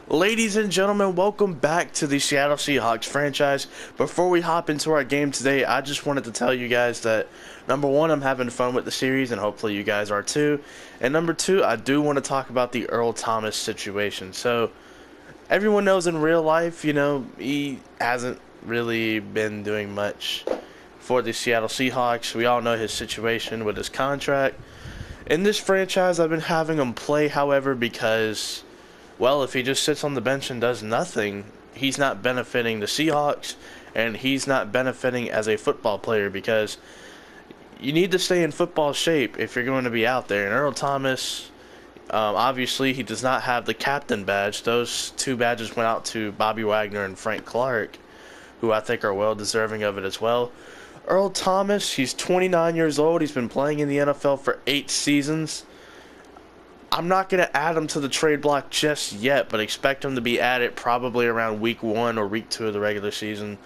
Ladies and gentlemen, welcome back to the Seattle Seahawks franchise. Before we hop into our game today, I just wanted to tell you guys that, number one, I'm having fun with the series, and hopefully you guys are too. And number two, I do want to talk about the Earl Thomas situation. So, everyone knows in real life, he hasn't really been doing much for the Seattle Seahawks. We all know his situation with his contract. In this franchise, I've been having him play, however, because, well, if he just sits on the bench and does nothing, he's not benefiting the Seahawks, and he's not benefiting as a football player, because you need to stay in football shape if you're going to be out there. And Earl Thomas, obviously, he does not have the captain badge. Those two badges went out to Bobby Wagner and Frank Clark, who I think are well deserving of it as well. Earl Thomas, he's 29 years old. He's been playing in the NFL for 8 seasons. I'm not going to add him to the trade block just yet, but expect him to be added probably around week 1 or week 2 of the regular season.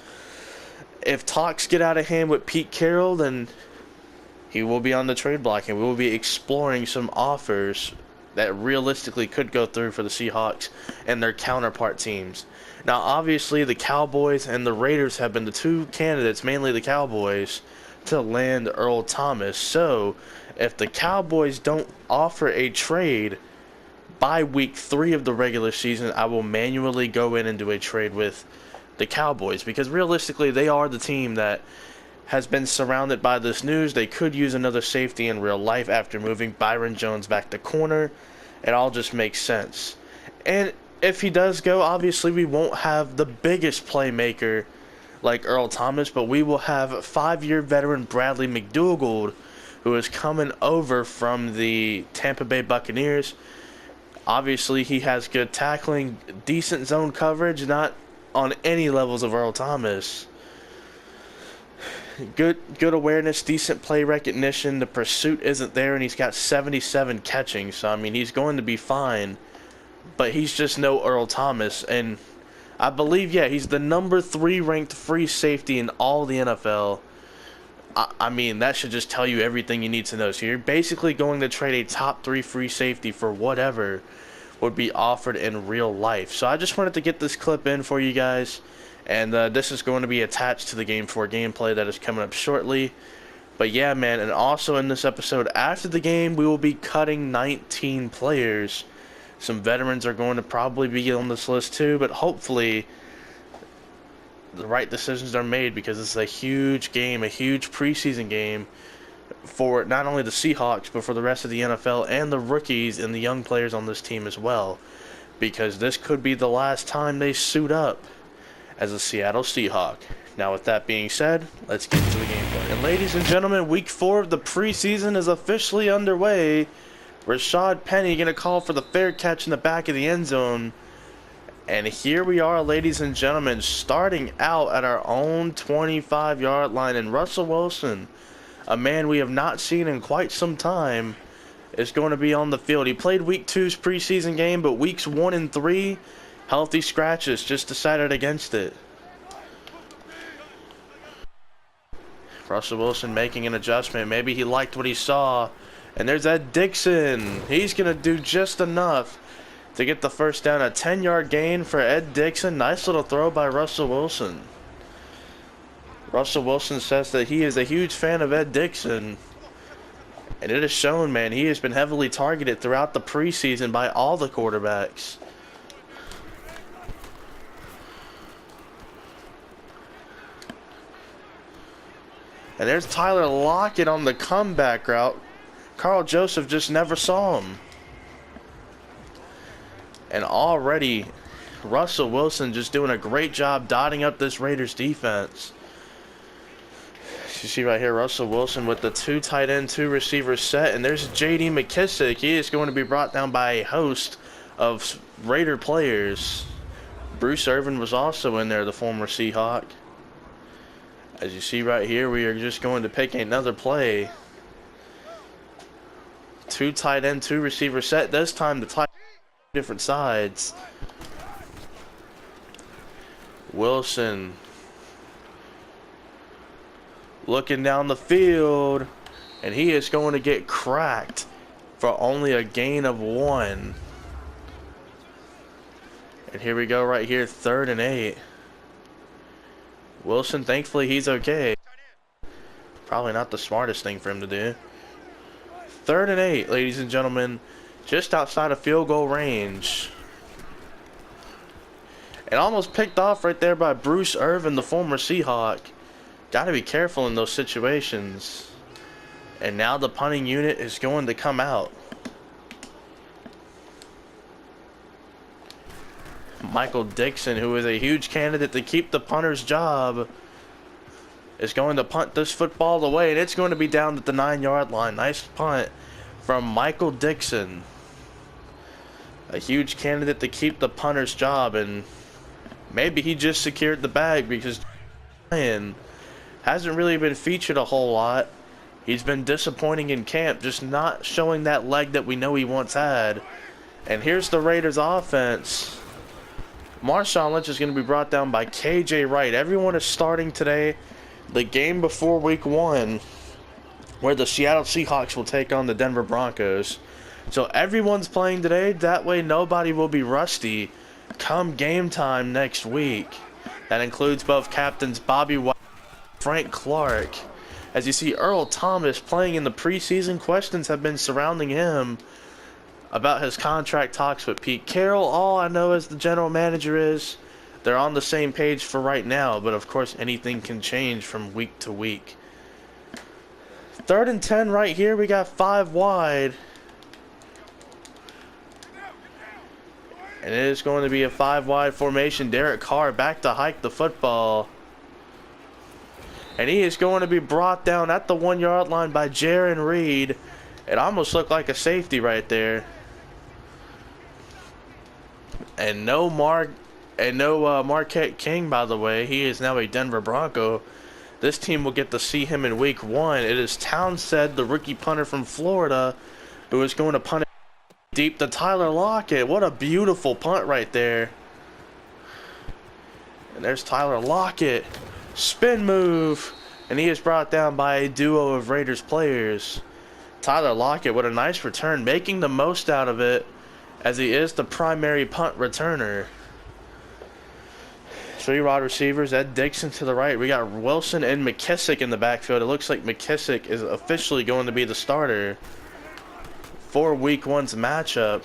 If talks get out of hand with Pete Carroll, then he will be on the trade block, and we will be exploring some offers that realistically could go through for the Seahawks and their counterpart teams. Now, obviously, the Cowboys and the Raiders have been the two candidates, mainly the Cowboys, to land Earl Thomas. So, if the Cowboys don't offer a trade by week 3 of the regular season, I will manually go in and do a trade with the Cowboys, because realistically, they are the team that has been surrounded by this news. They could use another safety in real life after moving Byron Jones back to corner. It all just makes sense. And if he does go, obviously we won't have the biggest playmaker like Earl Thomas, but we will have 5-year veteran Bradley McDougald, who is coming over from the Tampa Bay Buccaneers. Obviously, he has good tackling, decent zone coverage, not on any levels of Earl Thomas. Good awareness, decent play recognition. The pursuit isn't there, and he's got 77 catching, so I mean, he's going to be fine. But he's just no Earl Thomas, and I believe, he's the number 3 ranked free safety in all the NFL. I mean, that should just tell you everything you need to know. So you're basically going to trade a top 3 free safety for whatever would be offered in real life. So I just wanted to get this clip in for you guys, and this is going to be attached to the Game 4 gameplay that is coming up shortly. But yeah, man, and also in this episode, after the game, we will be cutting 19 players. Some veterans are going to probably be on this list too, but hopefully the right decisions are made, because it's a huge game, a huge preseason game for not only the Seahawks, but for the rest of the NFL and the rookies and the young players on this team as well, because this could be the last time they suit up as a Seattle Seahawk. Now, with that being said, let's get into the gameplay. And ladies and gentlemen, week 4 of the preseason is officially underway. Rashad Penny going to call for the fair catch in the back of the end zone. And here we are, ladies and gentlemen, starting out at our own 25-yard line. And Russell Wilson, a man we have not seen in quite some time, is going to be on the field. He played week 2's preseason game, but weeks 1 and 3, healthy scratches, just decided against it. Russell Wilson making an adjustment. Maybe he liked what he saw. And there's Ed Dixon. He's going to do just enough to get the first down. A 10-yard gain for Ed Dixon. Nice little throw by Russell Wilson. Russell Wilson says that he is a huge fan of Ed Dixon. And it is shown, man. He has been heavily targeted throughout the preseason by all the quarterbacks. And there's Tyler Lockett on the comeback route. Carl Joseph just never saw him. And already, Russell Wilson just doing a great job dotting up this Raiders defense. You see right here, Russell Wilson with the 2 tight end, 2 receiver set. And there's J.D. McKissick. He is going to be brought down by a host of Raider players. Bruce Irvin was also in there, the former Seahawk. As you see right here, we are just going to pick another play. 2 tight end, 2 receiver set. This time the tight different sides. Wilson looking down the field, and he is going to get cracked for only a gain of 1. And here we go right here, 3rd and 8. Wilson, thankfully he's okay. Probably not the smartest thing for him to do. 3rd and 8, ladies and gentlemen, just outside of field goal range. And almost picked off right there by Bruce Irvin, the former Seahawk. Got to be careful in those situations. And now the punting unit is going to come out. Michael Dixon, who is a huge candidate to keep the punter's job, is going to punt this football away, and it's going to be down at the 9-yard line. Nice punt from Michael Dixon. A huge candidate to keep the punter's job, and maybe he just secured the bag because Ryan hasn't really been featured a whole lot. He's been disappointing in camp, just not showing that leg that we know he once had. And here's the Raiders offense. Marshawn Lynch is going to be brought down by KJ Wright. Everyone is starting today. The game before week 1, where the Seattle Seahawks will take on the Denver Broncos. So everyone's playing today. That way nobody will be rusty come game time next week. That includes both captains Bobby White and Frank Clark. As you see Earl Thomas playing in the preseason, questions have been surrounding him about his contract talks with Pete Carroll. All I know as the general manager is they're on the same page for right now, but of course anything can change from week to week. 3rd and 10 right here. We got 5 wide. And it is going to be a 5-wide formation. Derek Carr back to hike the football. And he is going to be brought down at the 1-yard line by Jaron Reed. It almost looked like a safety right there. And no Marquette King, by the way. He is now a Denver Bronco. This team will get to see him in week 1. It is Townsend, the rookie punter from Florida, who is going to punt it deep to Tyler Lockett. What a beautiful punt right there. And there's Tyler Lockett. Spin move. And he is brought down by a duo of Raiders players. Tyler Lockett with a nice return, making the most out of it, as he is the primary punt returner. 3 wide receivers, Ed Dixon to the right. We got Wilson and McKissick in the backfield. It looks like McKissick is officially going to be the starter for week 1's matchup.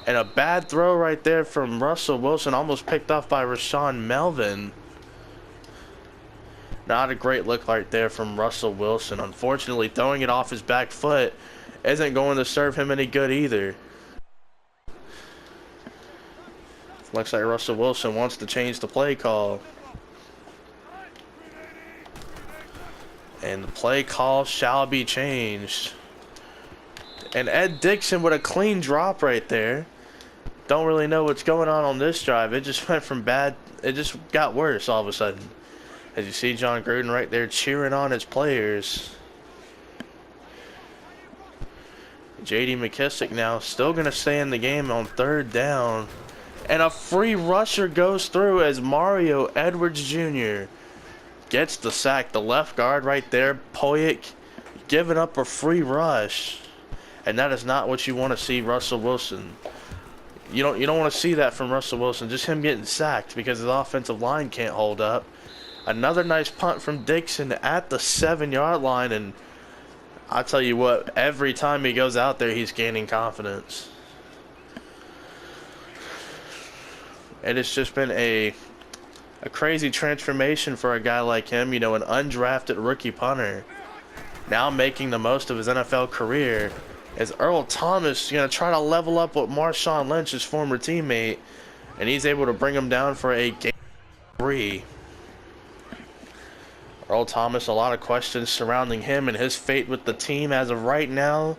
And a bad throw right there from Russell Wilson, almost picked off by Rashawn Melvin. Not a great look right there from Russell Wilson. Unfortunately, throwing it off his back foot isn't going to serve him any good either. Looks like Russell Wilson wants to change the play call. And the play call shall be changed. And Ed Dixon with a clean drop right there. Don't really know what's going on this drive. It just went from bad, it just got worse all of a sudden. As you see John Gruden right there cheering on his players. J.D. McKissick now still going to stay in the game on 3rd down. And a free rusher goes through as Mario Edwards Jr. gets the sack. The left guard right there, Poyik, giving up a free rush. And that is not what you want to see Russell Wilson. You don't want to see that from Russell Wilson. Just him getting sacked because his offensive line can't hold up. Another nice punt from Dixon at the 7-yard line, and I'll tell you what, every time he goes out there, he's gaining confidence. And it's just been a crazy transformation for a guy like him, you know, an undrafted rookie punter, now making the most of his NFL career. As Earl Thomas, try to level up with Marshawn Lynch, his former teammate, and he's able to bring him down for a game 3. Earl Thomas, a lot of questions surrounding him and his fate with the team as of right now.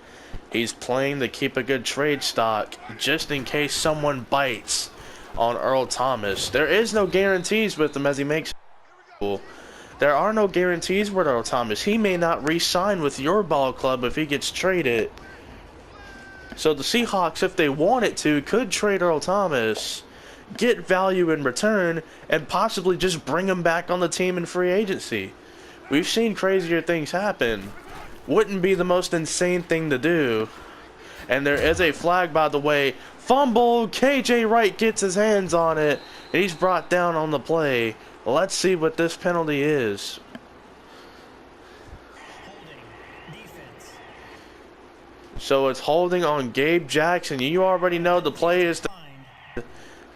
He's playing to keep a good trade stock just in case someone bites on Earl Thomas. There is no guarantees with him as he makes. There are no guarantees with Earl Thomas. He may not re-sign with your ball club if he gets traded. So the Seahawks, if they wanted to, could trade Earl Thomas, get value in return, and possibly just bring him back on the team in free agency. We've seen crazier things happen. Wouldn't be the most insane thing to do. And there is a flag, by the way. Fumble. KJ Wright gets his hands on it. And he's brought down on the play. Let's see what this penalty is. So it's holding on Gabe Jackson. You already know the play is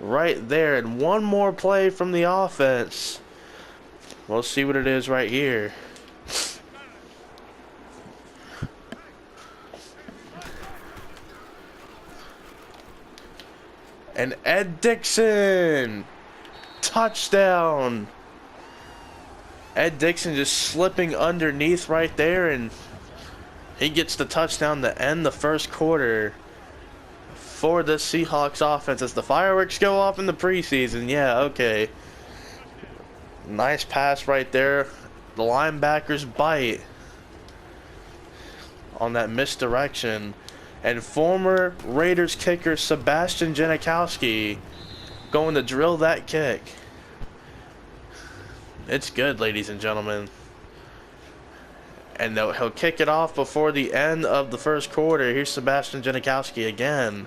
right there. And one more play from the offense. We'll see what it is right here. And Ed Dixon, touchdown. Ed Dixon just slipping underneath right there, and he gets the touchdown to end the first quarter for the Seahawks offense as the fireworks go off in the preseason. Yeah, okay. Nice pass right there. The linebackers bite on that misdirection. And former Raiders kicker Sebastian Janikowski going to drill that kick. It's good, ladies and gentlemen. And he'll kick it off before the end of the first quarter. Here's Sebastian Janikowski again.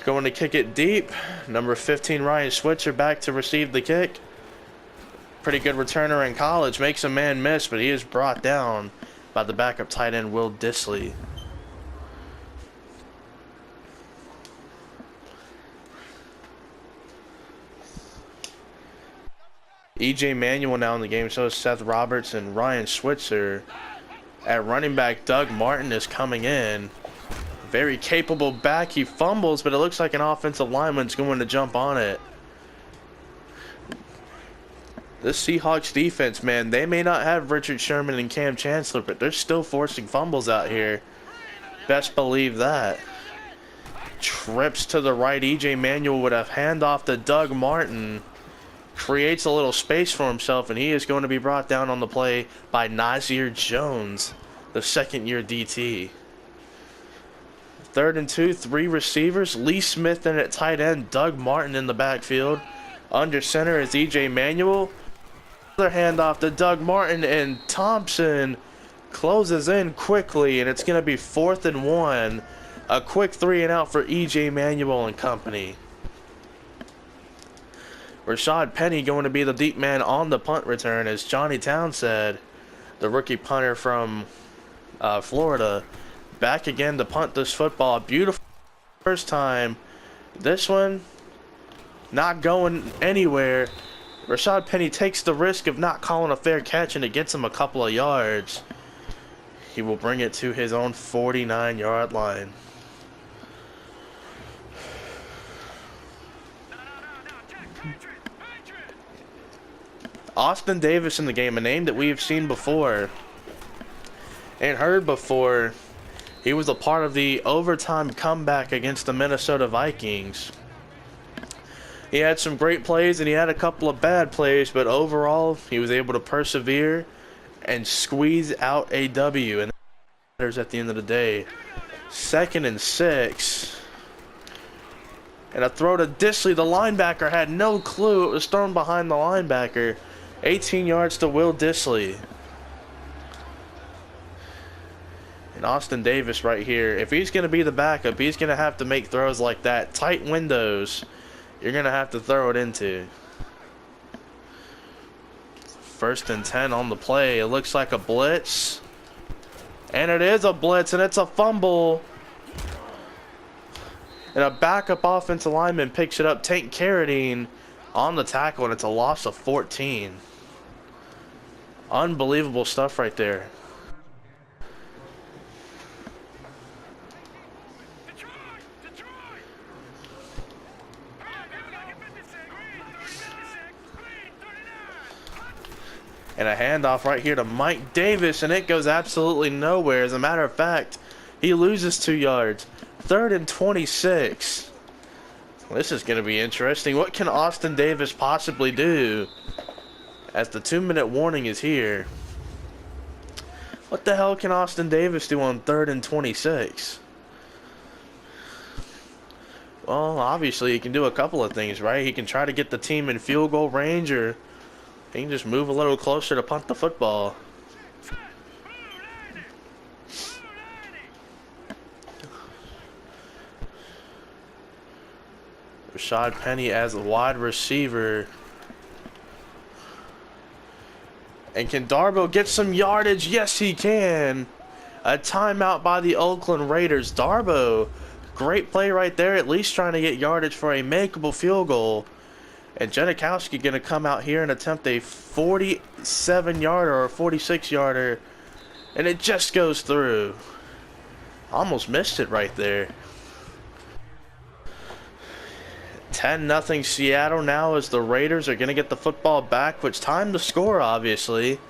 Going to kick it deep. Number 15, Ryan Switzer, back to receive the kick. Pretty good returner in college. Makes a man miss, but he is brought down by the backup tight end, Will Dissly. EJ Manuel now in the game, so is Seth Roberts and Ryan Switzer. At running back, Doug Martin is coming in. Very capable back. He fumbles, but it looks like an offensive lineman's going to jump on it. This Seahawks defense, man, they may not have Richard Sherman and Cam Chancellor, but they're still forcing fumbles out here. Best believe that. Trips to the right. EJ Manuel with a handoff to Doug Martin. Creates a little space for himself, and he is going to be brought down on the play by Nazir Jones, the second-year DT. 3rd and 2, 3 receivers. Lee Smith in at tight end, Doug Martin in the backfield. Under center is EJ Manuel. Another handoff to Doug Martin, and Thompson closes in quickly, and it's going to be 4th and 1. A quick 3 and out for EJ Manuel and company. Rashad Penny going to be the deep man on the punt return as Johnny Townsend, the rookie punter from Florida, back again to punt this football. Beautiful first time. This one not going anywhere. Rashad Penny takes the risk of not calling a fair catch, and it gets him a couple of yards. He will bring it to his own 49-yard line. Austin Davis in the game, a name that we have seen before and heard before. He was a part of the overtime comeback against the Minnesota Vikings. He had some great plays and he had a couple of bad plays, but overall he was able to persevere and squeeze out a W, and that matters at the end of the day. 2nd and 6. And a throw to Dissly. The linebacker had no clue. It was thrown behind the linebacker. 18 yards to Will Dissly. And Austin Davis right here. If he's going to be the backup, he's going to have to make throws like that. Tight windows, you're going to have to throw it into. 1st and 10 on the play. It looks like a blitz. And it is a blitz, and it's a fumble. And a backup offensive lineman picks it up. Tank Carradine on the tackle, and it's a loss of 14. Unbelievable stuff right there. And a handoff right here to Mike Davis, and it goes absolutely nowhere. As a matter of fact, he loses 2 yards. 3rd and 26. This is going to be interesting. What can Austin Davis possibly do? As the 2-minute warning is here. What the hell can Austin Davis do on 3rd and 26? Well, obviously he can do a couple of things, right? He can try to get the team in field goal range, or he can just move a little closer to punt the football. Rashad Penny as a wide receiver. And can Darboh get some yardage? Yes, he can. A timeout by the Oakland Raiders. Darboh, great play right there, at least trying to get yardage for a makeable field goal. And Janikowski going to come out here and attempt a 47-yarder or a 46-yarder. And it just goes through. Almost missed it right there. 10-0 Seattle now as the Raiders are going to get the football back, which time to score, obviously.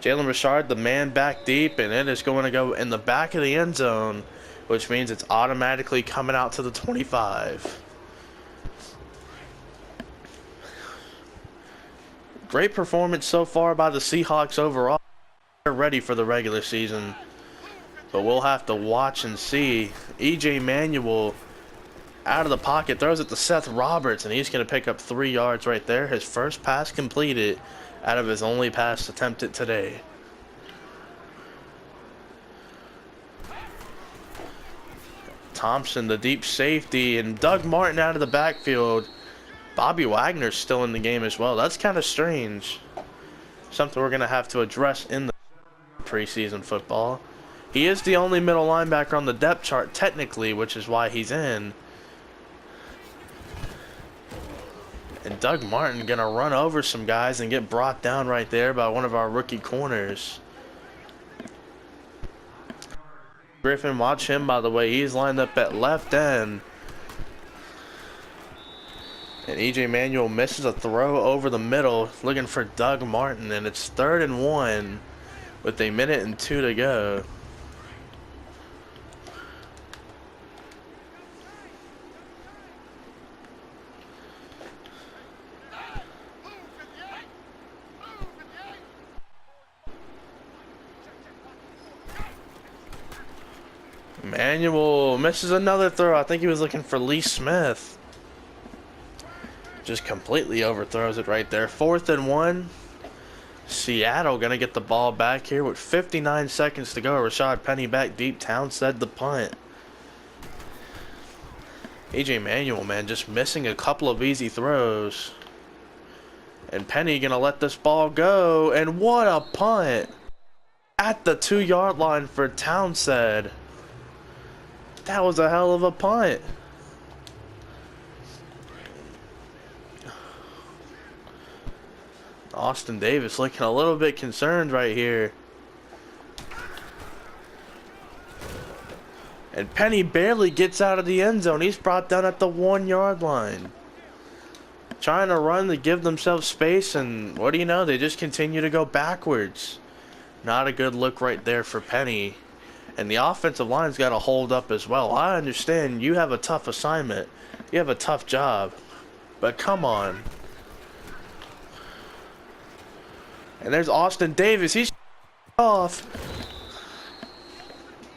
Jalen Richard, the man back deep, and it is going to go in the back of the end zone, which means it's automatically coming out to the 25. Great performance so far by the Seahawks overall. They're ready for the regular season, but we'll have to watch and see. E.J. Manuel out of the pocket, throws it to Seth Roberts, and he's going to pick up 3 yards right there. His first pass completed out of his only pass attempted today. Thompson, the deep safety, and Doug Martin out of the backfield. Bobby Wagner's still in the game as well. That's kind of strange. Something we're going to have to address in the preseason football. He is the only middle linebacker on the depth chart technically, which is why he's in. And Doug Martin going to run over some guys and get brought down right there by one of our rookie corners. Griffin, watch him, by the way. He's lined up at left end. And E.J. Manuel misses a throw over the middle, looking for Doug Martin. And it's 3rd and 1 with 1 minute and 2 to go. Manuel misses another throw. I think he was looking for Lee Smith. Just completely overthrows it right there. 4th and 1. Seattle going to get the ball back here with 59 seconds to go. Rashad Penny back deep. Townsend the punt. E.J. Manuel, man, just missing a couple of easy throws. And Penny going to let this ball go. And what a punt. At the 2-yard line for Townsend. That was a hell of a punt. Austin Davis looking a little bit concerned right here. And Penny barely gets out of the end zone. He's brought down at the 1-yard line. Trying to run to give themselves space, and what do you know? They just continue to go backwards. Not a good look right there for Penny. And the offensive line's got to hold up as well. I understand you have a tough assignment. You have a tough job. But come on. And there's Austin Davis. He's off.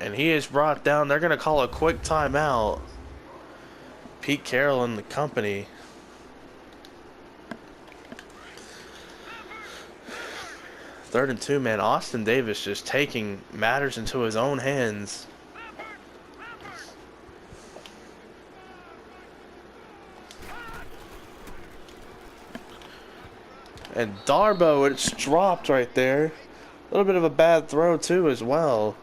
And he is brought down. They're going to call a quick timeout. Pete Carroll and the company. Third and 2, man. Austin Davis just taking matters into his own hands. And Darboh, it's dropped right there. A little bit of a bad throw, too, as well.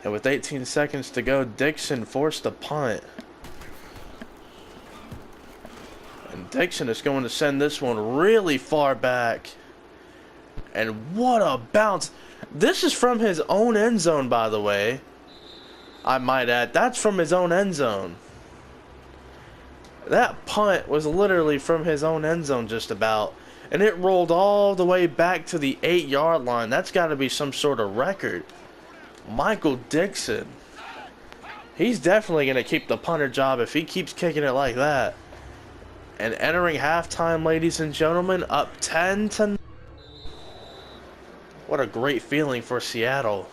And with 18 seconds to go, Dixon forced a punt. And Dixon is going to send this one really far back. And what a bounce. This is from his own end zone, by the way. I might add, that's from his own end zone. That punt was literally from his own end zone just about. And it rolled all the way back to the 8-yard line. That's got to be some sort of record. Michael Dixon. He's definitely going to keep the punter job if he keeps kicking it like that. And entering halftime, ladies and gentlemen, up 10-0. What a great feeling for Seattle.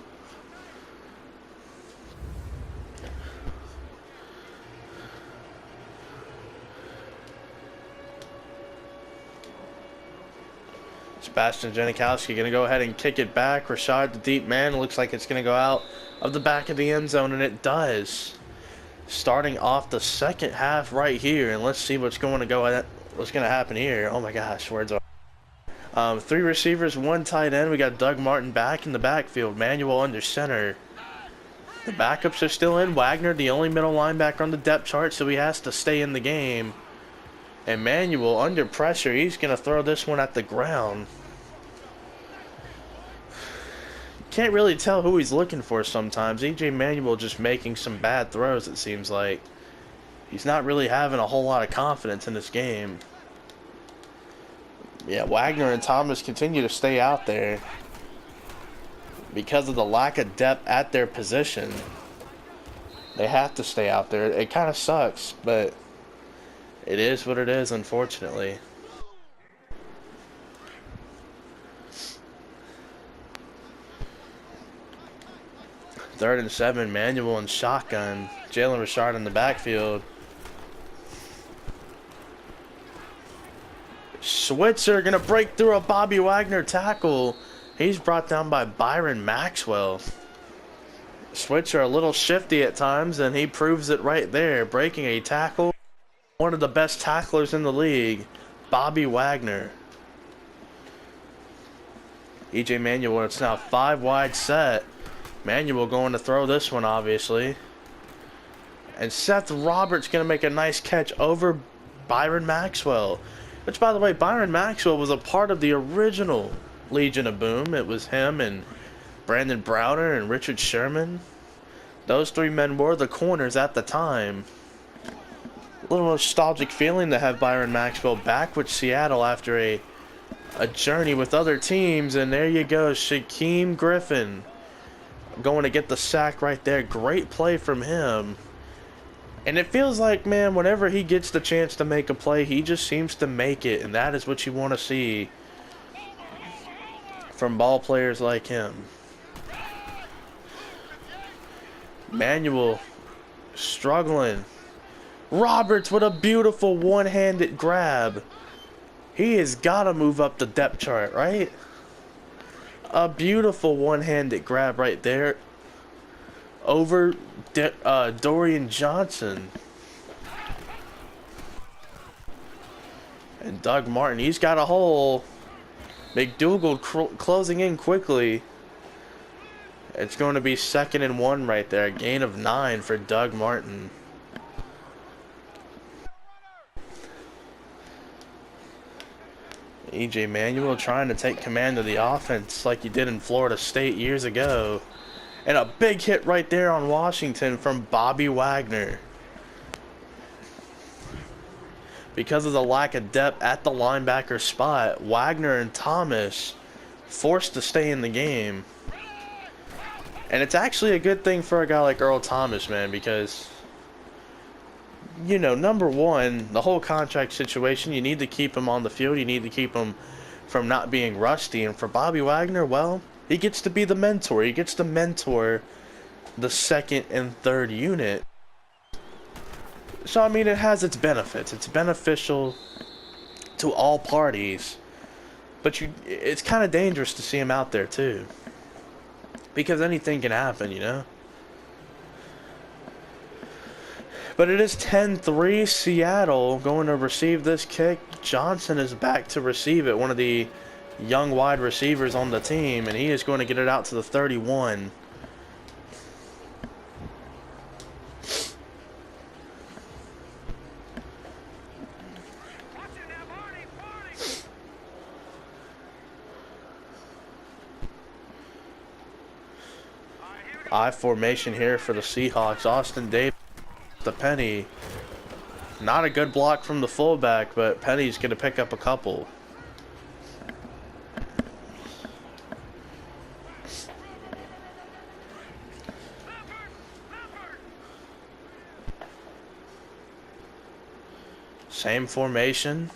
Sebastian Janikowski going to go ahead and kick it back. Rashad, the deep man, looks like it's going to go out of the back of the end zone, and it does. starting off the second half right here, and let's see what's going to happen here. Oh my gosh, words are. 3 receivers, 1 tight end. We got Doug Martin back in the backfield. Manuel under center. The backups are still in. Wagner, the only middle linebacker on the depth chart, so he has to stay in the game. And Manuel under pressure. He's going to throw this one at the ground. Can't really tell who he's looking for sometimes. E.J. Manuel just making some bad throws, it seems like. He's not really having a whole lot of confidence in this game. Yeah, Wagner and Thomas continue to stay out there because of the lack of depth at their position. They have to stay out there. It kind of sucks, but it is what it is, unfortunately. 3rd and 7, Manuel and shotgun. Jalen Richard in the backfield. Switzer going to break through a Bobby Wagner tackle. He's brought down by Byron Maxwell. Switzer a little shifty at times, and he proves it right there. Breaking a tackle. One of the best tacklers in the league, Bobby Wagner. E.J. Manuel, it's now 5 wide set. Manuel going to throw this one, obviously. And Seth Roberts going to make a nice catch over Byron Maxwell. Which, by the way, Byron Maxwell was a part of the original Legion of Boom. It was him and Brandon Browder and Richard Sherman. Those 3 men were the corners at the time. A little nostalgic feeling to have Byron Maxwell back with Seattle after a journey with other teams. And there you go, Shaquem Griffin going to get the sack right there. Great play from him. And it feels like, man, whenever he gets the chance to make a play, he just seems to make it. And that is what you want to see from ball players like him. Manuel struggling. Roberts with a beautiful one-handed grab. He has got to move up the depth chart, right? A beautiful one-handed grab right there over Dorian Johnson. And Doug Martin, he's got a hole. McDougal closing in quickly. It's going to be 2nd and 1 right there. A gain of 9 for Doug Martin. E.J. Manuel trying to take command of the offense like he did in Florida State years ago. And a big hit right there on Washington from Bobby Wagner. Because of the lack of depth at the linebacker spot, Wagner and Thomas forced to stay in the game. And it's actually a good thing for a guy like Earl Thomas, man, because, you know, number one, the whole contract situation, you need to keep him on the field. You need to keep him from not being rusty. And for Bobby Wagner, well, he gets to be the mentor. He gets to mentor the 2nd and 3rd unit. So, I mean, it has its benefits. It's beneficial to all parties. But it's kind of dangerous to see him out there, too. Because anything can happen, you know? But it is 10-3 Seattle going to receive this kick. Johnson is back to receive it, one of the young wide receivers on the team, and he is going to get it out to the 31. I formation here for the Seahawks. Austin Davis, the penny. Not a good block from the fullback, but Penny's going to pick up a couple. Same formation.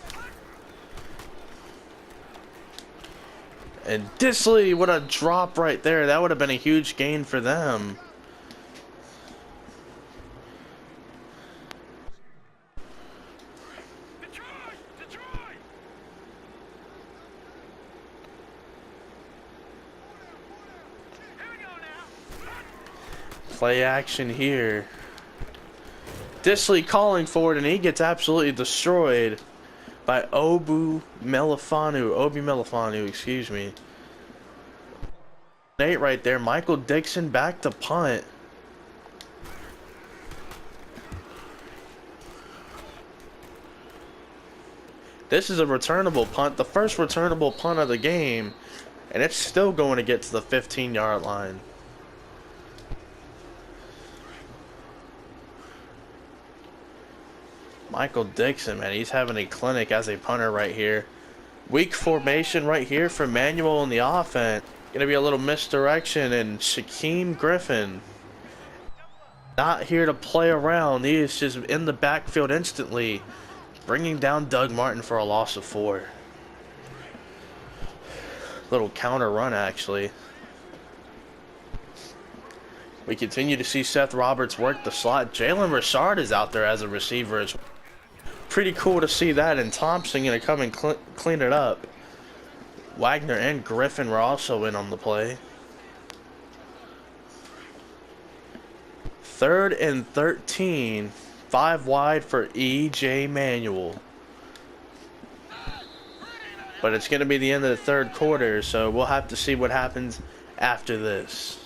And Disley, what a drop right there. That would have been a huge gain for them. Play action here. Disley calling for it, and he gets absolutely destroyed by Obi Melifanu, excuse me. 8 right there. Michael Dixon back to punt. This is a returnable punt, the first returnable punt of the game, and it's still going to get to the 15-yard line. Michael Dixon, man, he's having a clinic as a punter right here. Weak formation right here for Manuel in the offense. Going to be a little misdirection, and Shaquem Griffin not here to play around. He is just in the backfield instantly, bringing down Doug Martin for a loss of 4. Little counter run, actually. We continue to see Seth Roberts work the slot. Jalen Richard is out there as a receiver. It's pretty cool to see that, and Thompson going to come and clean it up. Wagner and Griffin were also in on the play. 3rd and 13. 5 wide for E.J. Manuel. But it's going to be the end of the 3rd quarter, so we'll have to see what happens after this.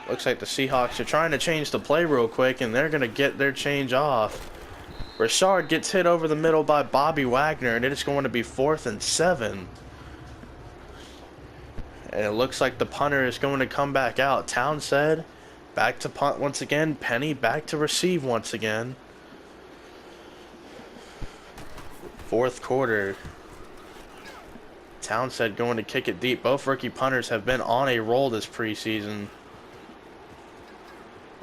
Looks like the Seahawks are trying to change the play real quick, and they're going to get their change off. Richard gets hit over the middle by Bobby Wagner, and it is going to be 4th and 7. And it looks like the punter is going to come back out. Townsend back to punt once again. Penny back to receive once again. 4th quarter. Townsend going to kick it deep. Both rookie punters have been on a roll this preseason.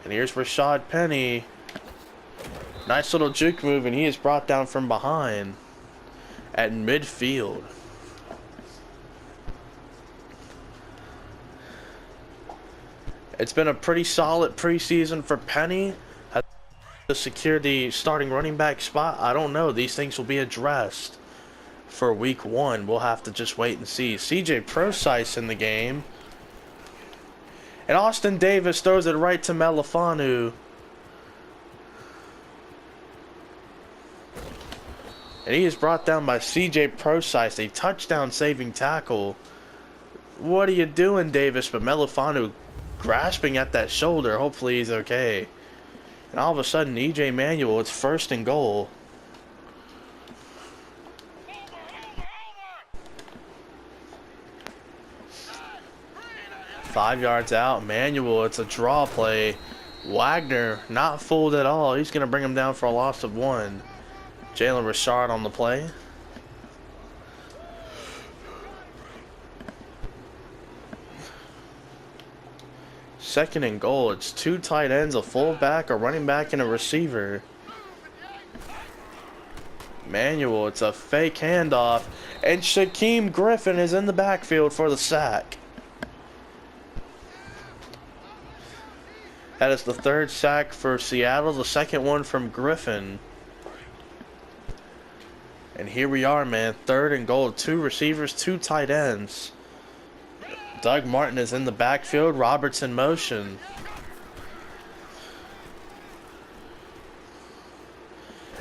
And here's Rashad Penny. Nice little juke move, and he is brought down from behind at midfield. It's been a pretty solid preseason for Penny. Has to secure the starting running back spot. I don't know. These things will be addressed for week 1. We'll have to just wait and see. CJ Prosise in the game. And Austin Davis throws it right to Melifanu. And he is brought down by CJ Prosise, a touchdown-saving tackle. What are you doing, Davis? But Melifanu grasping at that shoulder. Hopefully he's okay. And all of a sudden, E.J. Manuel, it's 1st and goal. Five yards out. Manuel, it's a draw play. Wagner not fooled at all. He's going to bring him down for a loss of 1. Jalen Richard on the play. Second and goal. It's 2 tight ends, a fullback, a running back, and a receiver. Manuel, it's a fake handoff. And Shaquem Griffin is in the backfield for the sack. That is the 3rd sack for Seattle, the 2nd one from Griffin. And here we are, man. 3rd and goal. 2 receivers, 2 tight ends. Doug Martin is in the backfield. Roberts in motion.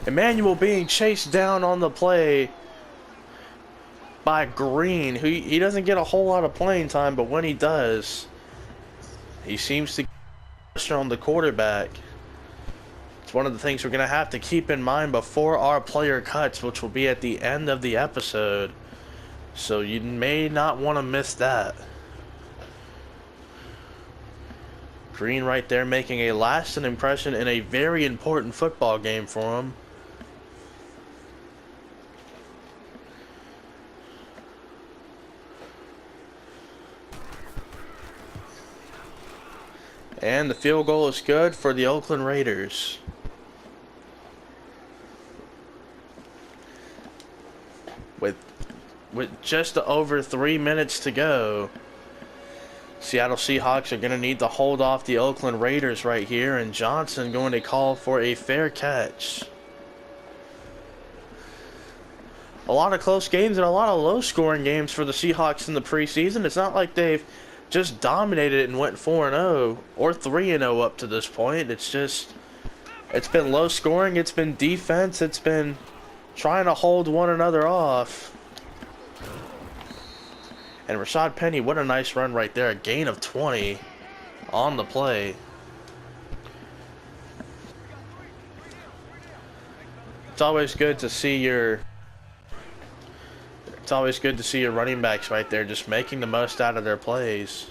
Emmanuel being chased down on the play by Green. He doesn't get a whole lot of playing time, but when he does, he seems to get pressure on the quarterback. It's one of the things we're going to have to keep in mind before our player cuts, which will be at the end of the episode. So you may not want to miss that. Green right there making a lasting impression in a very important football game for him. And the field goal is good for the Oakland Raiders. With just over 3 minutes to go, Seattle Seahawks are going to need to hold off the Oakland Raiders right here, and Johnson going to call for a fair catch. a lot of close games and a lot of low-scoring games for the Seahawks in the preseason. It's not like they've just dominated it and went 4-0 or 3-0 up to this point. It's been low-scoring. It's been defense. It's been trying to hold one another off. And Rashad Penny, what a nice run right there. A gain of 20 on the play. It's always good to see your running backs right there just making the most out of their plays.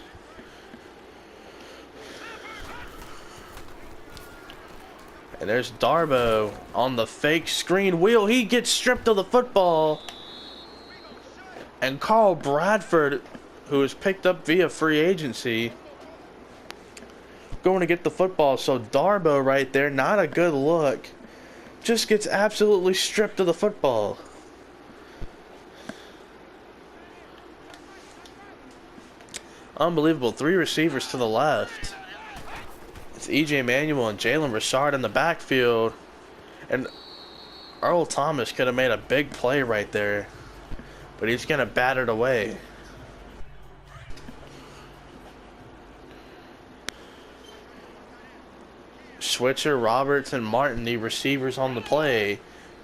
And there's Darbo on the fake screen wheel. He gets stripped of the football. And Carl Bradford, who was picked up via free agency, going to get the football. So Darbo right there, not a good look. Just gets absolutely stripped of the football. Unbelievable. 3 receivers to the left. It's E.J. Manuel and Jalen Richard in the backfield. And Earl Thomas could have made a big play right there. But he's going to bat it away. Switcher, Roberts, and Martin, the receivers on the play.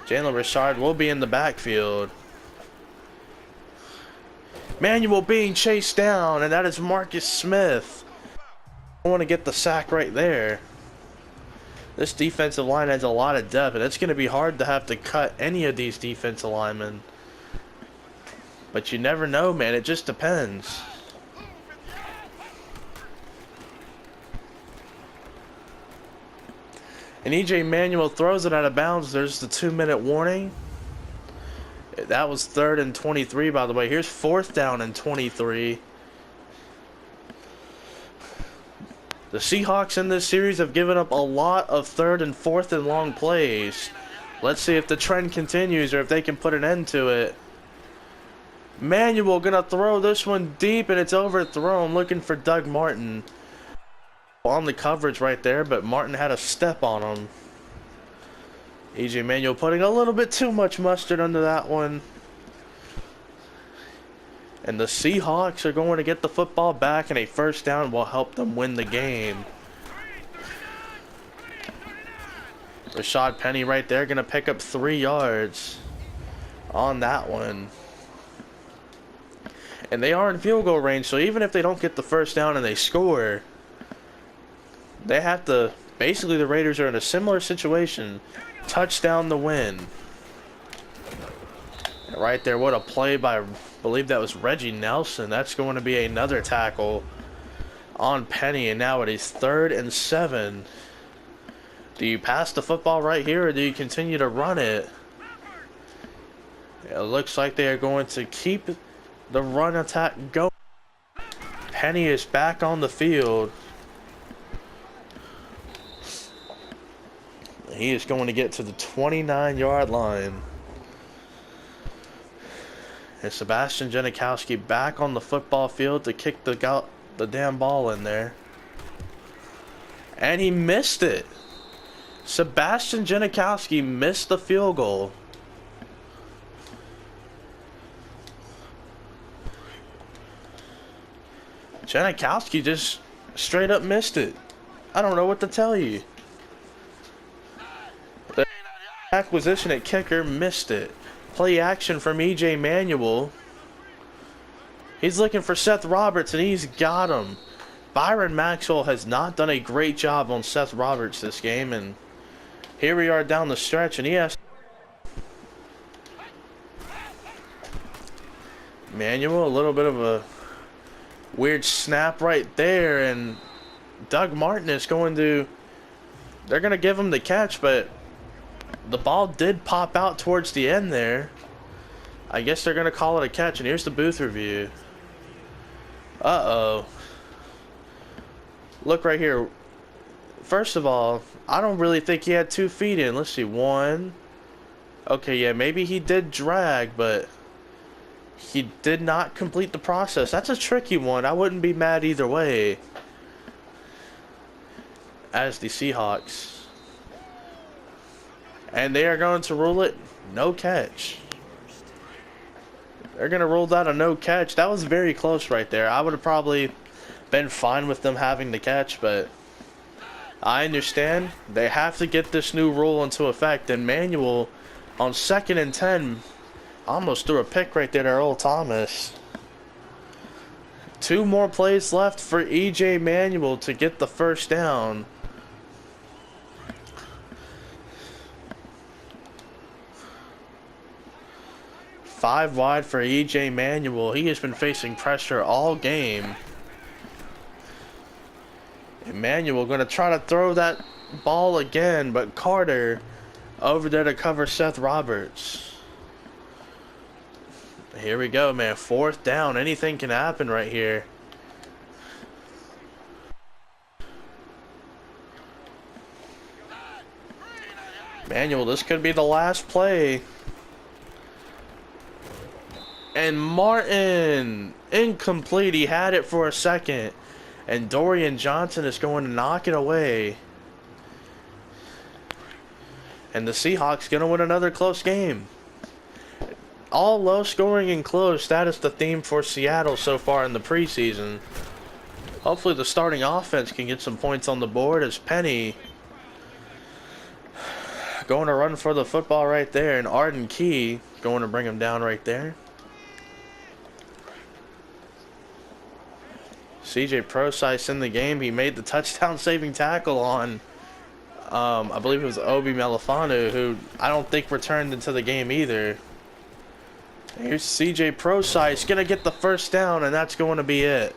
Jalen Richard will be in the backfield. Manuel being chased down, and that is Marcus Smith. I want to get the sack right there. This defensive line has a lot of depth, and it's going to be hard to have to cut any of these defensive linemen. But you never know, man. It just depends. And E.J. Manuel throws it out of bounds. There's the 2-minute warning. That was 3rd and 23, by the way. Here's 4th down and 23. The Seahawks in this series have given up a lot of 3rd and 4th and long plays. Let's see if the trend continues or if they can put an end to it. Manuel gonna throw this one deep, and it's overthrown. Looking for Doug Martin on the coverage right there, but Martin had a step on him. E.J. Manuel putting a little bit too much mustard under that one. And the Seahawks are going to get the football back, and a 1st down will help them win the game. Rashad Penny right there going to pick up 3 yards on that one. And they are in field goal range, so even if they don't get the 1st down and they score, they have to, basically the Raiders are in a similar situation. Touchdown to win. And right there, what a play by, I believe that was Reggie Nelson. That's going to be another tackle on Penny, and now it is 3rd and 7. Do you pass the football right here, or do you continue to run it? It looks like they are going to keep the run attack going. Penny is back on the field. He is going to get to the 29-yard line. And Sebastian Janikowski back on the football field to kick the damn ball in there. And he missed it. Sebastian Janikowski missed the field goal. Janikowski just straight up missed it. I don't know what to tell you. The acquisition at kicker missed it. Play action from E.J. Manuel. He's looking for Seth Roberts, and he's got him. Byron Maxwell has not done a great job on Seth Roberts this game, and here we are down the stretch, and he has Manuel, a little bit of a weird snap right there, and Doug Martin is going to, they're going to give him the catch, but the ball did pop out towards the end there. I guess they're going to call it a catch, and here's the booth review. Uh-oh. Look right here. First of all, I don't really think he had 2 feet in. Let's see, 1. Okay, yeah, maybe he did drag, but he did not complete the process. That's a tricky one. I wouldn't be mad either way. As the Seahawks. And they are going to rule it no catch. They're going to rule that a no catch. That was very close right there. I would have probably been fine with them having the catch, but I understand they have to get this new rule into effect. And Manuel on 2nd and 10 almost threw a pick right there to Earl Thomas. 2 more plays left for E.J. Manuel to get the first down. Five wide for E.J. Manuel. He has been facing pressure all game. Emmanuel going to try to throw that ball again, but Carter over there to cover Seth Roberts. Here we go, man. 4th down. Anything can happen right here. Manuel, this could be the last play. And Martin, incomplete. He had it for a second. And Dorian Johnson is going to knock it away. And the Seahawks going to win another close game. All low scoring and close. That is the theme for Seattle so far in the preseason. Hopefully the starting offense can get some points on the board as Penny going to run for the football right there. And Arden Key going to bring him down right there. CJ Prosise in the game. He made the touchdown saving tackle on, I believe it was Obi Melifanu, who I don't think returned into the game either. Here's CJ Prosise going to get the first down, and that's going to be it.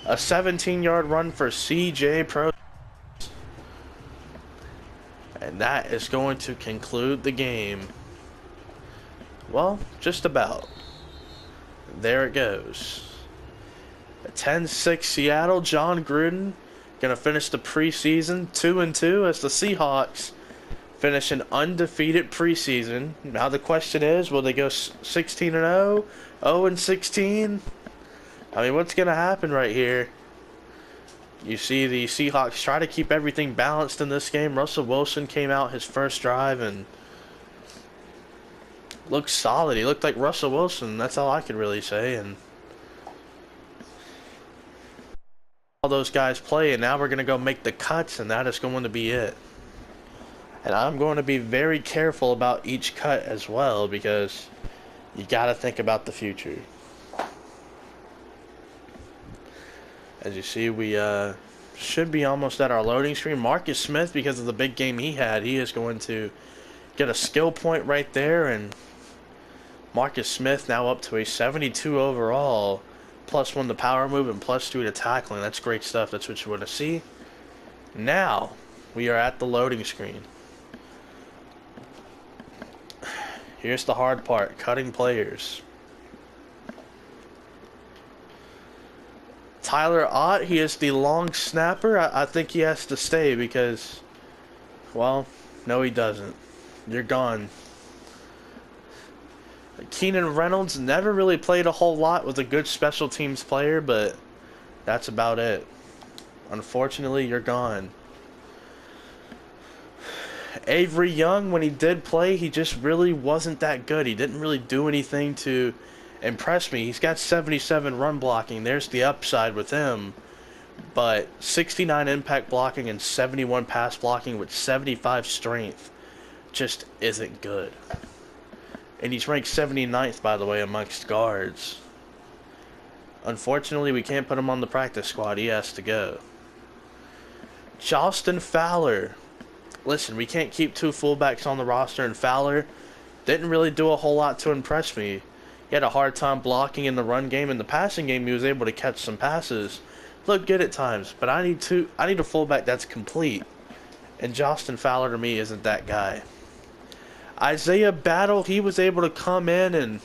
A 17-yard run for CJ Prosise. And that is going to conclude the game. Well, just about. There it goes. 10-6 Seattle. John Gruden going to finish the preseason 2-2 as the Seahawks finish an undefeated preseason. Now the question is, will they go 16-0, 0-16? I mean, what's going to happen right here? You see the Seahawks try to keep everything balanced in this game. Russell Wilson came out his first drive and looked solid. He looked like Russell Wilson. That's all I could really say. And all those guys play, and now we're going to go make the cuts, and that is going to be it. And I'm going to be very careful about each cut as well, because you got to think about the future. As you see, we should be almost at our loading screen. Marcus Smith, because of the big game he had, he is going to get a skill point right there. And Marcus Smith now up to a 72 overall, +1 to power move and +3 to tackling. That's great stuff. That's what you want to see. Now we are at the loading screen. Here's the hard part, cutting players. Tyler Ott, he is the long snapper. I think he has to stay because, well, no he doesn't. You're gone. Keenan Reynolds never really played a whole lot, was a good special teams player, but that's about it. Unfortunately, you're gone. Avery Young, when he did play, he just really wasn't that good. He didn't really do anything to impress me. He's got 77 run blocking. There's the upside with him. But 69 impact blocking and 71 pass blocking with 75 strength just isn't good. And he's ranked 79th, by the way, amongst guards. Unfortunately, we can't put him on the practice squad. He has to go. Charleston Fowler. Listen, we can't keep 2 fullbacks on the roster, and Fowler didn't really do a whole lot to impress me. He had a hard time blocking in the run game. In the passing game, he was able to catch some passes. Looked good at times, but I need a fullback that's complete. And Charleston Fowler, to me, isn't that guy. Isaiah Battle, he was able to come in and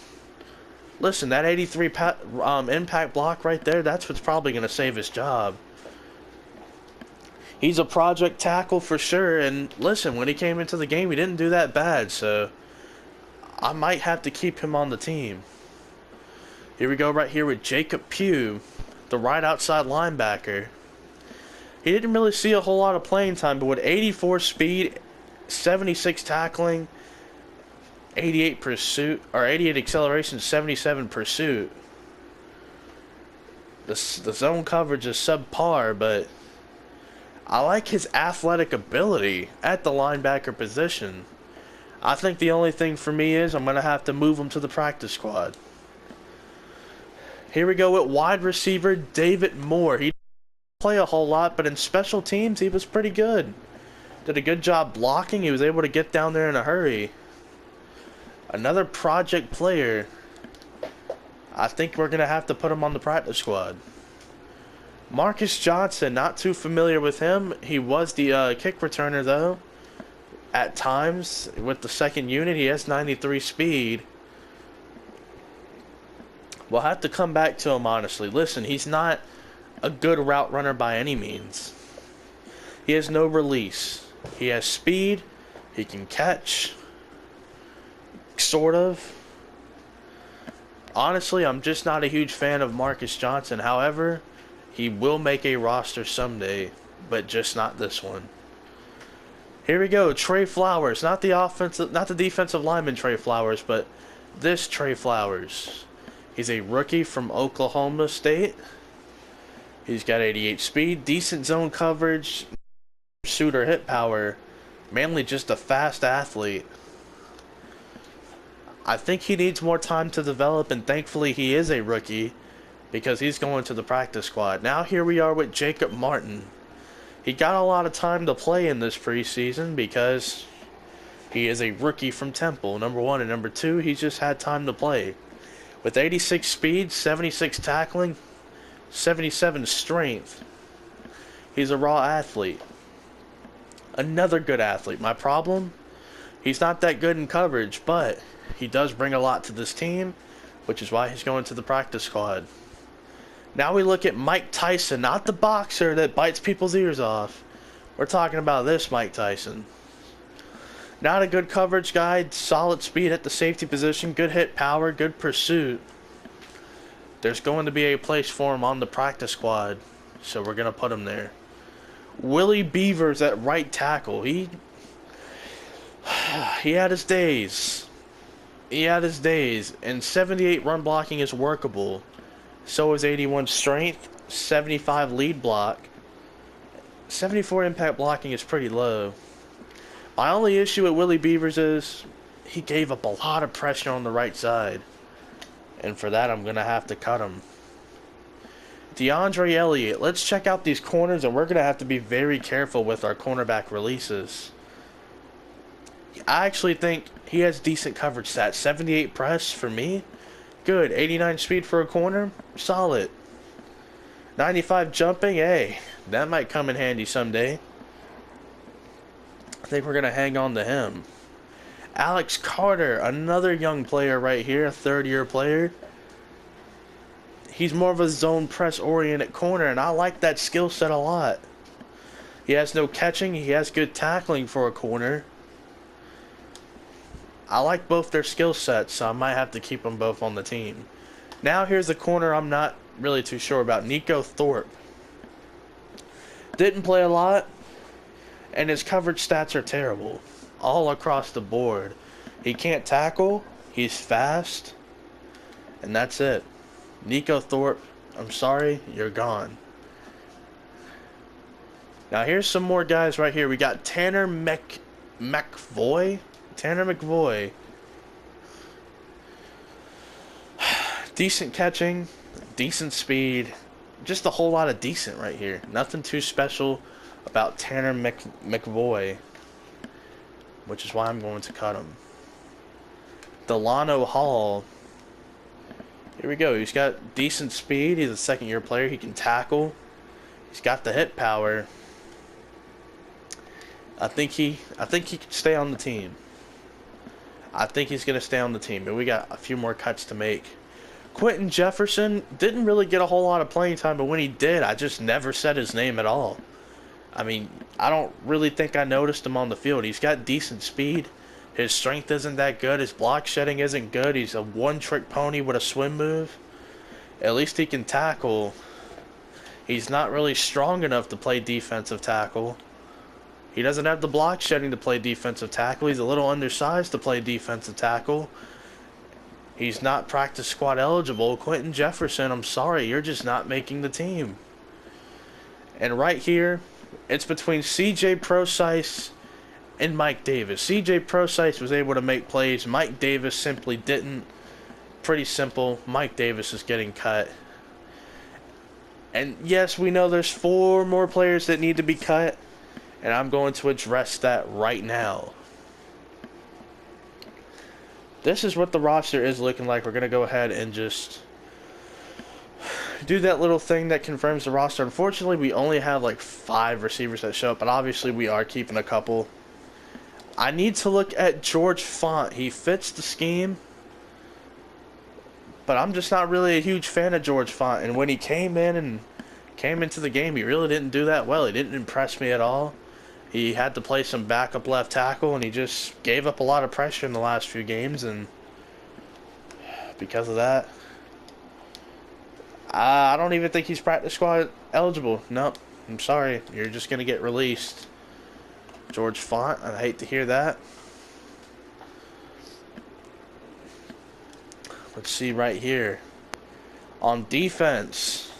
listen, that 83 impact block right there, that's what's probably going to save his job. He's a project tackle for sure, and listen, when he came into the game, he didn't do that bad, so I might have to keep him on the team. Here we go right here with Jacob Pugh, the right outside linebacker. He didn't really see a whole lot of playing time, but with 84 speed, 76 tackling, 88 pursuit, or 88 acceleration, 77 pursuit. The zone coverage is subpar, but I like his athletic ability at the linebacker position. I think the only thing for me is I'm going to have to move him to the practice squad. Here we go with wide receiver David Moore. He didn't play a whole lot, but in special teams he was pretty good. Did a good job blocking. He was able to get down there in a hurry. Another project player. I think we're going to have to put him on the practice squad. Marcus Johnson, not too familiar with him. He was the kick returner, though. At times, with the second unit, he has 93 speed. We'll have to come back to him, honestly. Listen, he's not a good route runner by any means. He has no release. He has speed. He can catch. Sort of. Honestly, I'm just not a huge fan of Marcus Johnson. However, he will make a roster someday, but just not this one. Here we go, Trey Flowers. Not the defensive lineman Trey Flowers, but this Trey Flowers. He's a rookie from Oklahoma State. He's got 88 speed, decent zone coverage, pursuit or hit power. Mainly just a fast athlete. I think he needs more time to develop, and thankfully he is a rookie because he's going to the practice squad. Now here we are with Jacob Martin. He got a lot of time to play in this preseason because he is a rookie from Temple, number one, and number two, he's just had time to play. With 86 speed, 76 tackling, 77 strength, he's a raw athlete. Another good athlete. My problem, he's not that good in coverage, but he does bring a lot to this team, which is why he's going to the practice squad. Now we look at Mike Tyson, not the boxer that bites people's ears off. We're talking about this Mike Tyson. Not a good coverage guy, solid speed at the safety position, good hit power, good pursuit. There's going to be a place for him on the practice squad, so we're going to put him there. Willie Beavers at right tackle. He had his days. And 78 run blocking is workable. So is 81 strength, 75 lead block. 74 impact blocking is pretty low. My only issue with Willie Beavers is he gave up a lot of pressure on the right side. And for that, I'm going to have to cut him. DeAndre Elliott. Let's check out these corners, and we're going to have to be very careful with our cornerback releases. I actually think he has decent coverage stats. 78 press for me. Good. 89 speed for a corner. Solid. 95 jumping. Hey, that might come in handy someday. I think we're going to hang on to him. Alex Carter, another young player right here, a third-year player. He's more of a zone press-oriented corner, and I like that skill set a lot. He has no catching. He has good tackling for a corner. I like both their skill sets, so I might have to keep them both on the team. Now here's a corner I'm not really too sure about. Nico Thorpe. Didn't play a lot, and his coverage stats are terrible. All across the board. He can't tackle, he's fast, and that's it. Nico Thorpe, I'm sorry, you're gone. Now here's some more guys right here. We got Tanner McVoy. Tanner McVoy. Decent catching, decent speed, just a whole lot of decent right here. Nothing too special about Tanner McVoy, which is why I'm going to cut him. Delano Hall. Here we go. He's got decent speed. He's a second-year player. He can tackle. He's got the hit power. I think he can stay on the team. I think he's going to stay on the team, but we got a few more cuts to make. Quentin Jefferson didn't really get a whole lot of playing time, but when he did, I just never said his name at all. I mean, I don't really think I noticed him on the field. He's got decent speed. His strength isn't that good. His block shedding isn't good. He's a one-trick pony with a swim move. At least he can tackle. He's not really strong enough to play defensive tackle. He doesn't have the block shedding to play defensive tackle. He's a little undersized to play defensive tackle. He's not practice squad eligible. Quentin Jefferson, I'm sorry, you're just not making the team. And right here, it's between CJ Prosise and Mike Davis. CJ Prosise was able to make plays. Mike Davis simply didn't. Pretty simple. Mike Davis is getting cut. And yes, we know there's 4 more players that need to be cut. And I'm going to address that right now. This is what the roster is looking like. We're going to go ahead and just do that little thing that confirms the roster. Unfortunately, we only have like 5 receivers that show up, but obviously we are keeping a couple. I need to look at George Font. He fits the scheme, but I'm just not really a huge fan of George Font. And when he came into the game, he really didn't do that well. He didn't impress me at all. He had to play some backup left tackle, and he just gave up a lot of pressure in the last few games, and because of that, I don't even think he's practice squad eligible. Nope. I'm sorry. You're just going to get released. George Font, I hate to hear that. Let's see right here. On defense,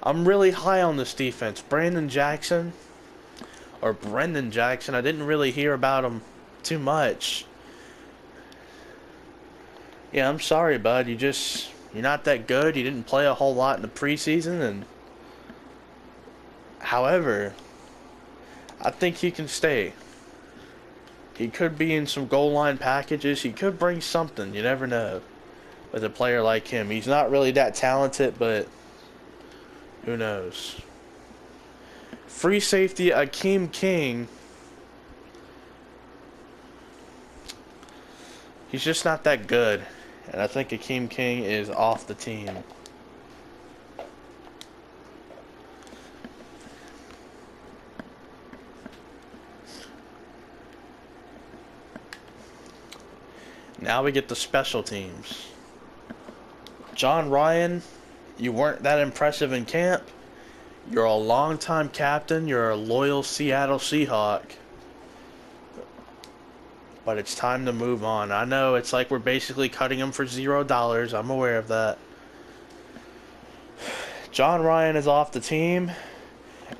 I'm really high on this defense. Brendan Jackson, I didn't really hear about him too much. Yeah, I'm sorry, bud. You're not that good. You didn't play a whole lot in the preseason, and however, I think he can stay. He could be in some goal line packages. He could bring something. You never know with a player like him. He's not really that talented, but who knows? Free safety Akeem King. He's just not that good. And I think Akeem King is off the team. Now we get the special teams. John Ryan, you weren't that impressive in camp. You're a longtime captain. You're a loyal Seattle Seahawk. But it's time to move on. I know it's like we're basically cutting him for $0. I'm aware of that. John Ryan is off the team.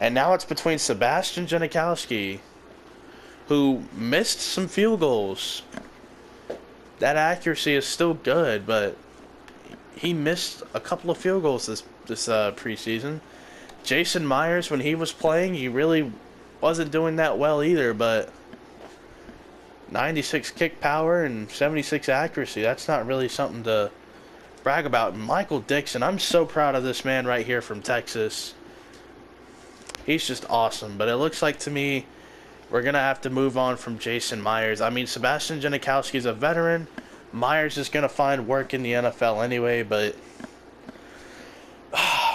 And now it's between Sebastian Janikowski, who missed some field goals. That accuracy is still good, but he missed a couple of field goals this preseason. Jason Myers, when he was playing, he really wasn't doing that well either, but 96 kick power and 76 accuracy, that's not really something to brag about. Michael Dixon, I'm so proud of this man right here from Texas. He's just awesome, but it looks like to me we're going to have to move on from Jason Myers. I mean, Sebastian Janikowski is a veteran. Myers is going to find work in the NFL anyway, but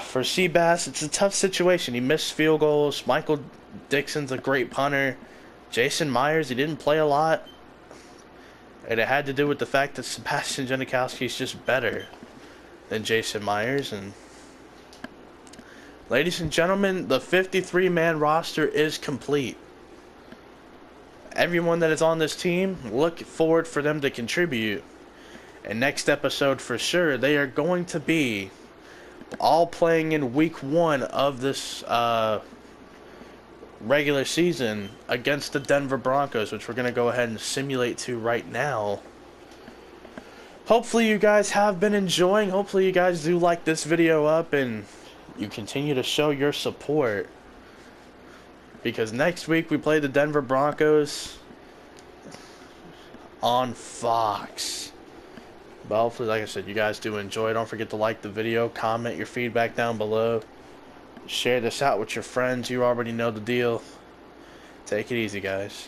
for Seabass, it's a tough situation. He missed field goals. Michael Dixon's a great punter. Jason Myers, he didn't play a lot. And it had to do with the fact that Sebastian Janikowski is just better than Jason Myers. And ladies and gentlemen, the 53-man roster is complete. Everyone that is on this team, look forward for them to contribute. And next episode for sure, they are going to be all playing in week 1 of this regular season against the Denver Broncos, which we're going to go ahead and simulate to right now. Hopefully you guys have been enjoying. Hopefully you guys do like this video up and you continue to show your support, because next week we play the Denver Broncos on Fox. But hopefully, like I said, you guys do enjoy. Don't forget to like the video, comment your feedback down below. Share this out with your friends. You already know the deal. Take it easy, guys.